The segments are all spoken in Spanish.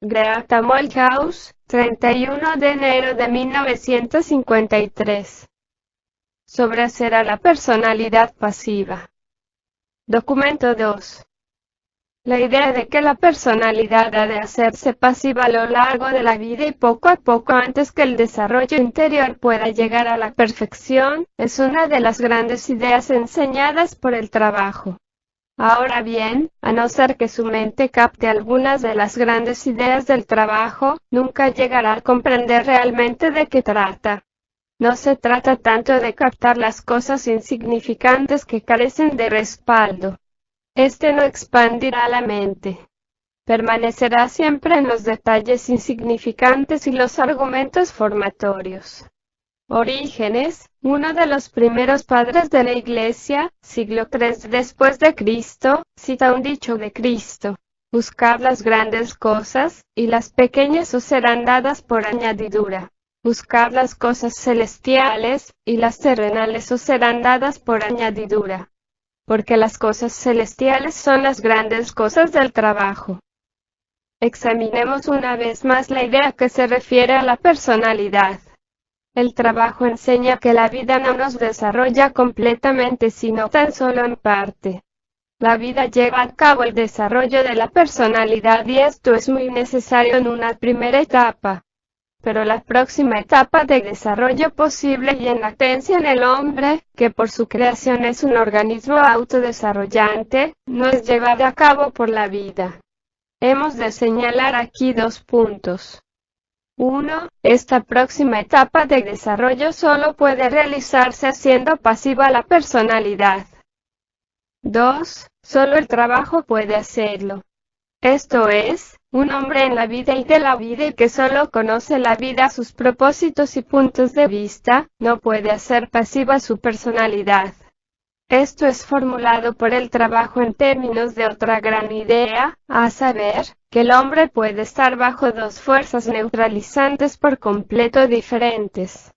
Greta Molthaus, 31 de enero de 1953. Sobre hacer a la personalidad pasiva. Documento 2. La idea de que la personalidad ha de hacerse pasiva a lo largo de la vida y poco a poco antes que el desarrollo interior pueda llegar a la perfección, es una de las grandes ideas enseñadas por el trabajo. Ahora bien, a no ser que su mente capte algunas de las grandes ideas del trabajo, nunca llegará a comprender realmente de qué trata. No se trata tanto de captar las cosas insignificantes que carecen de respaldo. Este no expandirá la mente. Permanecerá siempre en los detalles insignificantes y los argumentos formatorios. Orígenes, uno de los primeros padres de la Iglesia, siglo III después de Cristo, cita un dicho de Cristo: buscad las grandes cosas, y las pequeñas os serán dadas por añadidura. Buscad las cosas celestiales, y las terrenales os serán dadas por añadidura. Porque las cosas celestiales son las grandes cosas del trabajo. Examinemos una vez más la idea que se refiere a la personalidad. El trabajo enseña que la vida no nos desarrolla completamente sino tan solo en parte. La vida lleva a cabo el desarrollo de la personalidad y esto es muy necesario en una primera etapa. Pero la próxima etapa de desarrollo posible y en latencia en el hombre, que por su creación es un organismo autodesarrollante, no es llevada a cabo por la vida. Hemos de señalar aquí 2 puntos. 1. Esta próxima etapa de desarrollo solo puede realizarse haciendo pasiva la personalidad. 2. Solo el trabajo puede hacerlo. Esto es, un hombre en la vida y de la vida y que solo conoce la vida, sus propósitos y puntos de vista, no puede hacer pasiva su personalidad. Esto es formulado por el trabajo en términos de otra gran idea, a saber, que el hombre puede estar bajo 2 fuerzas neutralizantes por completo diferentes.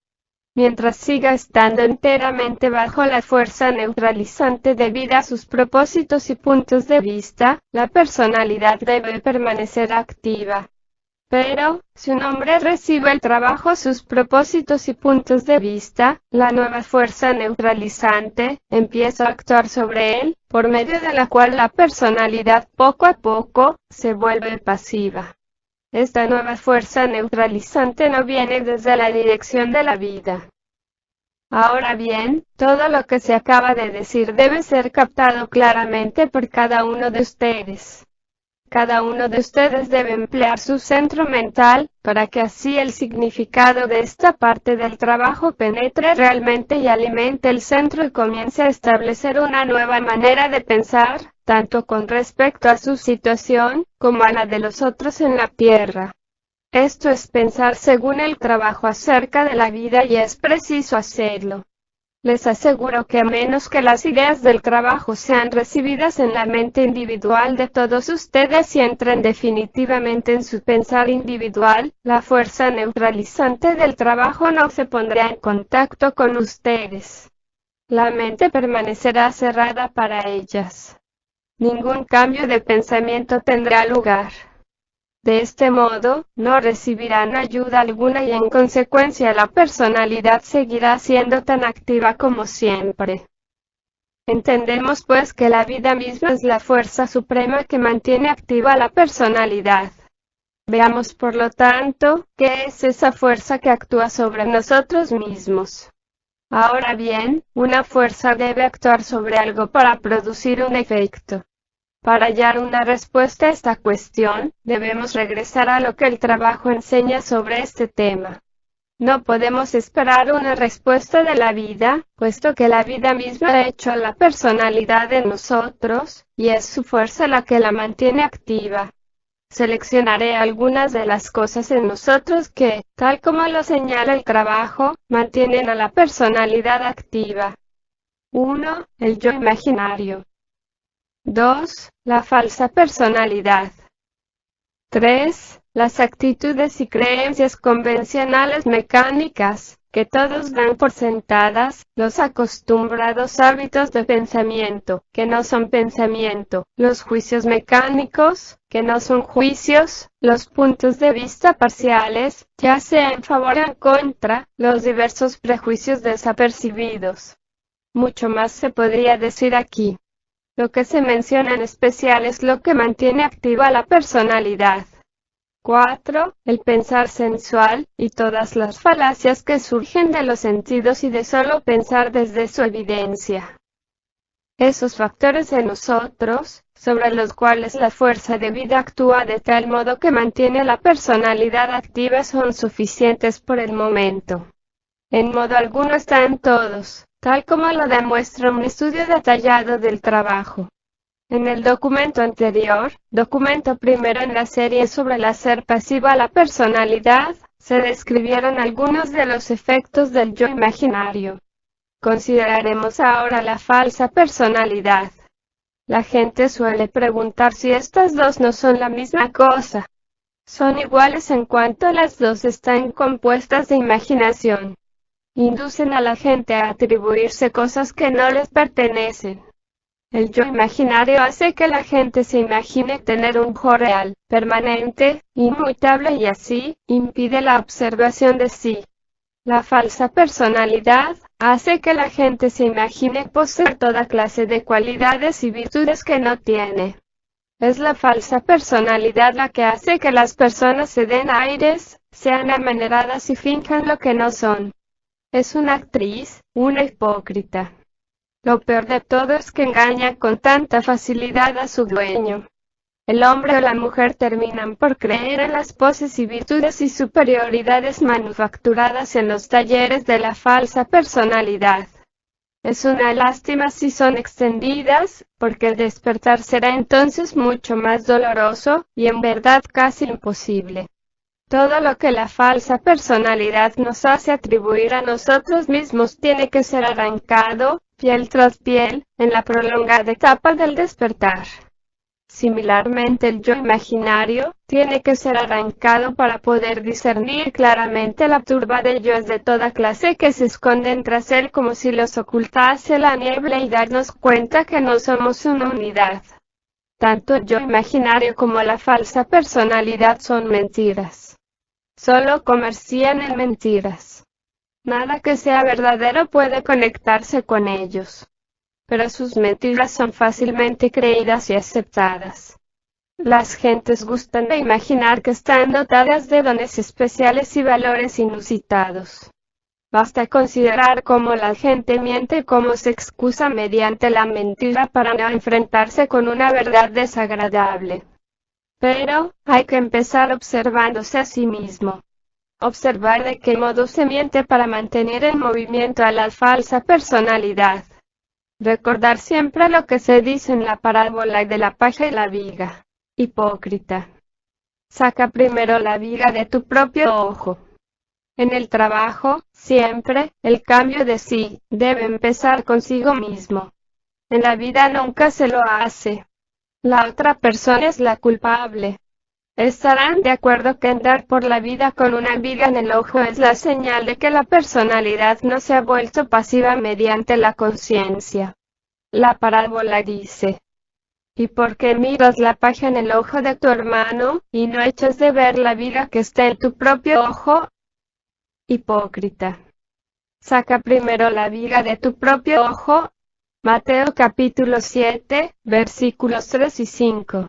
Mientras siga estando enteramente bajo la fuerza neutralizante debido a sus propósitos y puntos de vista, la personalidad debe permanecer activa. Pero, si un hombre recibe el trabajo, sus propósitos y puntos de vista, la nueva fuerza neutralizante empieza a actuar sobre él, por medio de la cual la personalidad poco a poco se vuelve pasiva. Esta nueva fuerza neutralizante no viene desde la dirección de la vida. Ahora bien, todo lo que se acaba de decir debe ser captado claramente por cada uno de ustedes. Cada uno de ustedes debe emplear su centro mental, para que así el significado de esta parte del trabajo penetre realmente y alimente el centro y comience a establecer una nueva manera de pensar, tanto con respecto a su situación, como a la de los otros en la tierra. Esto es pensar según el trabajo acerca de la vida y es preciso hacerlo. Les aseguro que a menos que las ideas del trabajo sean recibidas en la mente individual de todos ustedes y entren definitivamente en su pensar individual, la fuerza neutralizante del trabajo no se pondrá en contacto con ustedes. La mente permanecerá cerrada para ellas. Ningún cambio de pensamiento tendrá lugar. De este modo, no recibirán ayuda alguna y en consecuencia la personalidad seguirá siendo tan activa como siempre. Entendemos pues que la vida misma es la fuerza suprema que mantiene activa la personalidad. Veamos por lo tanto, ¿qué es esa fuerza que actúa sobre nosotros mismos? Ahora bien, una fuerza debe actuar sobre algo para producir un efecto. Para hallar una respuesta a esta cuestión, debemos regresar a lo que el trabajo enseña sobre este tema. No podemos esperar una respuesta de la vida, puesto que la vida misma ha hecho a la personalidad de nosotros, y es su fuerza la que la mantiene activa. Seleccionaré algunas de las cosas en nosotros que, tal como lo señala el trabajo, mantienen a la personalidad activa. 1. El yo imaginario. 2. La falsa personalidad. 3. Las actitudes y creencias convencionales mecánicas, que todos dan por sentadas, los acostumbrados hábitos de pensamiento, que no son pensamiento, los juicios mecánicos, que no son juicios, los puntos de vista parciales, ya sea en favor o en contra, los diversos prejuicios desapercibidos. Mucho más se podría decir aquí. Lo que se menciona en especial es lo que mantiene activa la personalidad. 4. El pensar sensual, y todas las falacias que surgen de los sentidos y de solo pensar desde su evidencia. Esos factores en nosotros, sobre los cuales la fuerza de vida actúa de tal modo que mantiene la personalidad activa, son suficientes por el momento. En modo alguno están todos, tal como lo demuestra un estudio detallado del trabajo. En el documento anterior, documento primero en la serie sobre el hacer pasiva la personalidad, se describieron algunos de los efectos del yo imaginario. Consideraremos ahora la falsa personalidad. La gente suele preguntar si estas dos no son la misma cosa. Son iguales en cuanto las dos están compuestas de imaginación. Inducen a la gente a atribuirse cosas que no les pertenecen. El yo imaginario hace que la gente se imagine tener un yo real, permanente, inmutable y así, impide la observación de sí. La falsa personalidad hace que la gente se imagine poseer toda clase de cualidades y virtudes que no tiene. Es la falsa personalidad la que hace que las personas se den aires, sean amaneradas y finjan lo que no son. Es una actriz, una hipócrita. Lo peor de todo es que engaña con tanta facilidad a su dueño. El hombre o la mujer terminan por creer en las poses y virtudes y superioridades manufacturadas en los talleres de la falsa personalidad. Es una lástima si son extendidas, porque el despertar será entonces mucho más doloroso, y en verdad casi imposible. Todo lo que la falsa personalidad nos hace atribuir a nosotros mismos tiene que ser arrancado, piel tras piel, en la prolongada etapa del despertar. Similarmente, el yo imaginario tiene que ser arrancado para poder discernir claramente la turba de yoes de toda clase que se esconden tras él como si los ocultase la niebla y darnos cuenta que no somos una unidad. Tanto el yo imaginario como la falsa personalidad son mentiras. Solo comercian en mentiras. Nada que sea verdadero puede conectarse con ellos. Pero sus mentiras son fácilmente creídas y aceptadas. Las gentes gustan de imaginar que están dotadas de dones especiales y valores inusitados. Basta considerar cómo la gente miente y cómo se excusa mediante la mentira para no enfrentarse con una verdad desagradable. Pero, hay que empezar observándose a sí mismo. Observar de qué modo se miente para mantener en movimiento a la falsa personalidad. Recordar siempre lo que se dice en la parábola de la paja y la viga. Hipócrita. Saca primero la viga de tu propio ojo. En el trabajo, siempre, el cambio de sí debe empezar consigo mismo. En la vida nunca se lo hace. La otra persona es la culpable. Estarán de acuerdo que andar por la vida con una viga en el ojo es la señal de que la personalidad no se ha vuelto pasiva mediante la conciencia. La parábola dice: ¿y por qué miras la paja en el ojo de tu hermano, y no echas de ver la viga que está en tu propio ojo? Hipócrita. Saca primero la viga de tu propio ojo. Mateo capítulo 7, versículos 3 y 5.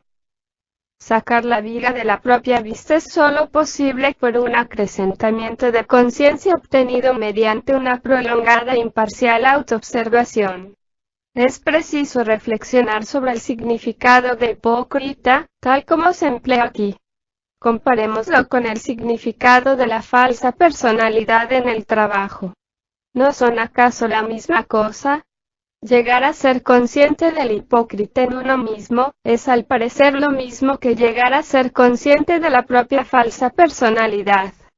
Sacar la viga de la propia vista es solo posible por un acrecentamiento de conciencia obtenido mediante una prolongada e imparcial autoobservación. Es preciso reflexionar sobre el significado de hipócrita, tal como se emplea aquí. Comparémoslo con el significado de la falsa personalidad en el trabajo. ¿No son acaso la misma cosa? Llegar a ser consciente del hipócrita en uno mismo, es al parecer lo mismo que llegar a ser consciente de la propia falsa personalidad.